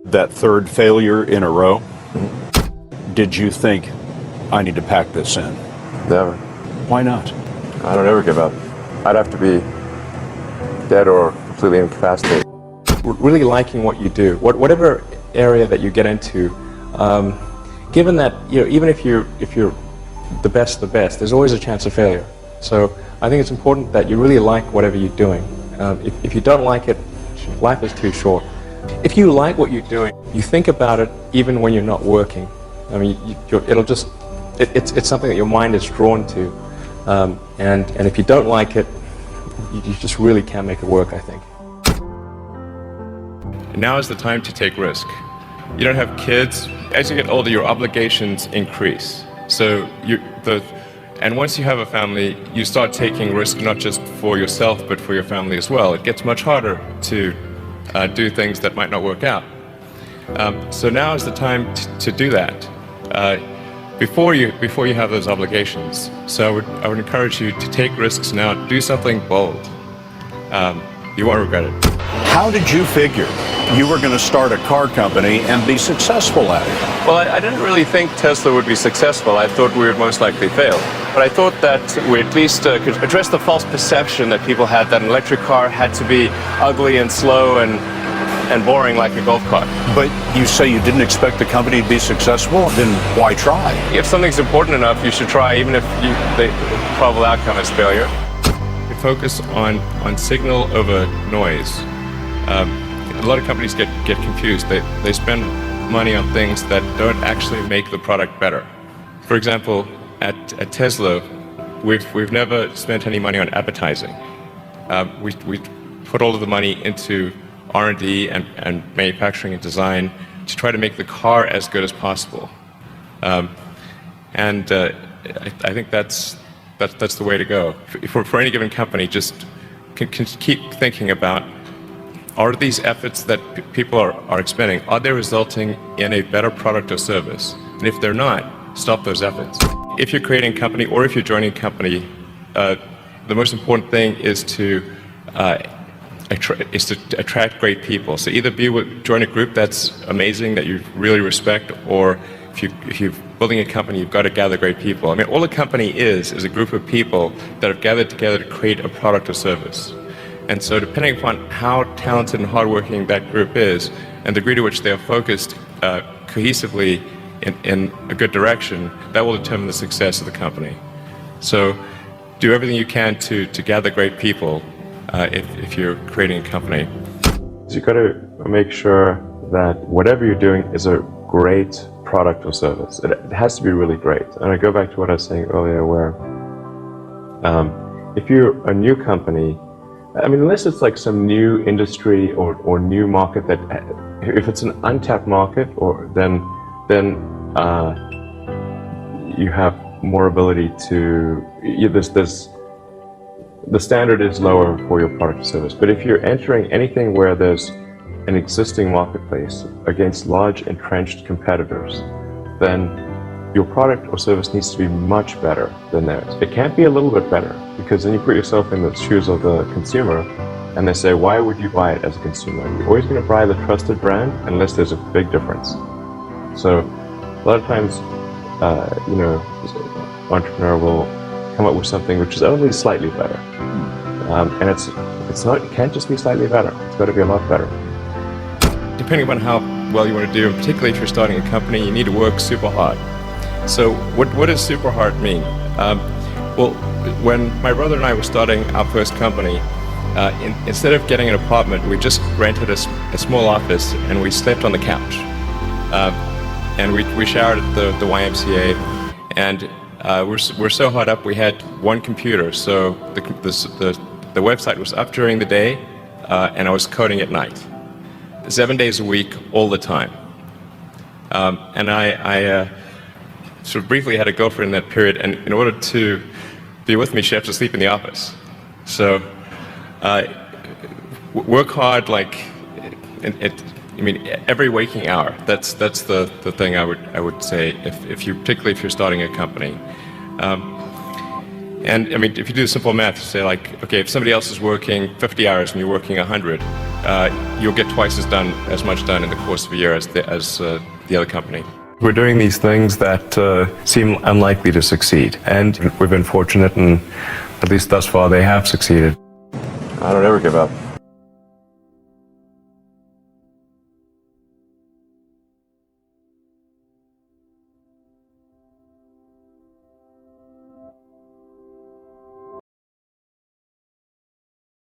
That third failure in a row, did you think, I need to pack this in? Never. Why not? I don't ever give up. I'd have to be dead or completely incapacitated. Really liking what you do, whatever area that you get into, given that even if you're the best, there's always a chance of failure. So I think it's important that you really like whatever you're doing. If you don't like it, life is too short. If you like what you're doing, you think about it even when you're not working. I mean, it's something that your mind is drawn to, and if you don't like it, you just really can't make it work, I think. Now is the time to take risk. You don't have kids. As you get older, your obligations increase. And once you have a family, you start taking risk not just for yourself, but for your family as well. It gets much harder to do things that might not work out. So now is the time to do that before you have those obligations. So I would encourage you to take risks now. Do something bold. You won't regret it. How did you figure you were going to start a car company and be successful at it? Well, I didn't really think Tesla would be successful. I thought we would most likely fail. But I thought that we at least could address the false perception that people had that an electric car had to be ugly and slow and boring like a golf cart. But you say you didn't expect the company to be successful, then why try? If something's important enough, you should try, even if the probable outcome is failure. Focus on signal over noise. A lot of companies get confused. They spend money on things that don't actually make the product better. For example, at Tesla, we've never spent any money on advertising. We put all of the money into R&D and manufacturing and design to try to make the car as good as possible. I think that's the way to go. For any given company, just can keep thinking about, are these efforts that people are expending, are they resulting in a better product or service? And if they're not, stop those efforts. If you're creating a company or if you're joining a company, the most important thing is to attract great people. So either join a group that's amazing, that you really respect, or if you're building a company, you've got to gather great people. I mean, all a company is a group of people that have gathered together to create a product or service. And so depending upon how talented and hardworking that group is, and the degree to which they are focused cohesively in a good direction, that will determine the success of the company. So do everything you can to gather great people if you're creating a company. You've got to make sure that whatever you're doing is a great product or service. It has to be really great. And I go back to what I was saying earlier, where if you're a new company, I mean, unless it's like some new industry or new market that, if it's an untapped market, then you have more ability to. The standard is lower for your product or service. But if you're entering anything where there's an existing marketplace against large entrenched competitors, then your product or service needs to be much better than theirs. It can't be a little bit better, because then you put yourself in the shoes of the consumer and they say, why would you buy it as a consumer? You're always going to buy the trusted brand unless there's a big difference. So a lot of times, entrepreneur will come up with something which is only slightly better. And it can't just be slightly better. It's got to be a lot better. Depending upon how well you want to do, and particularly if you're starting a company, you need to work super hard. So what does super hard mean? Well, when my brother and I were starting our first company, instead of getting an apartment, we just rented a small office and we slept on the couch. And we showered at the YMCA, and we're so hard up we had one computer, so the website was up during the day, and I was coding at night. 7 days a week, all the time. And I sort of briefly had a girlfriend in that period, and in order to be with me, she had to sleep in the office. So work hard, like, every waking hour. That's the thing I would say, particularly if you're starting a company. And I mean, if you do the simple math, say like, okay, if somebody else is working 50 hours and you're working 100, you'll get twice as much done in the course of a year as the other company. We're doing these things that seem unlikely to succeed, and we've been fortunate, and at least thus far they have succeeded. I don't ever give up.